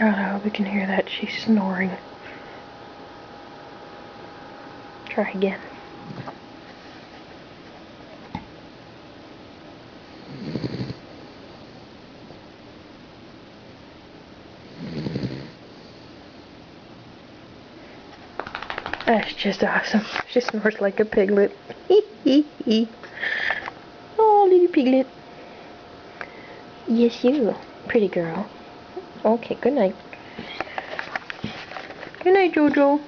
God, I hope you can hear that. She's snoring. Try again. That's just awesome. She snores like a piglet. Oh, little piglet. Yes, you. Pretty girl. Okay, good night. Good night, Jojo.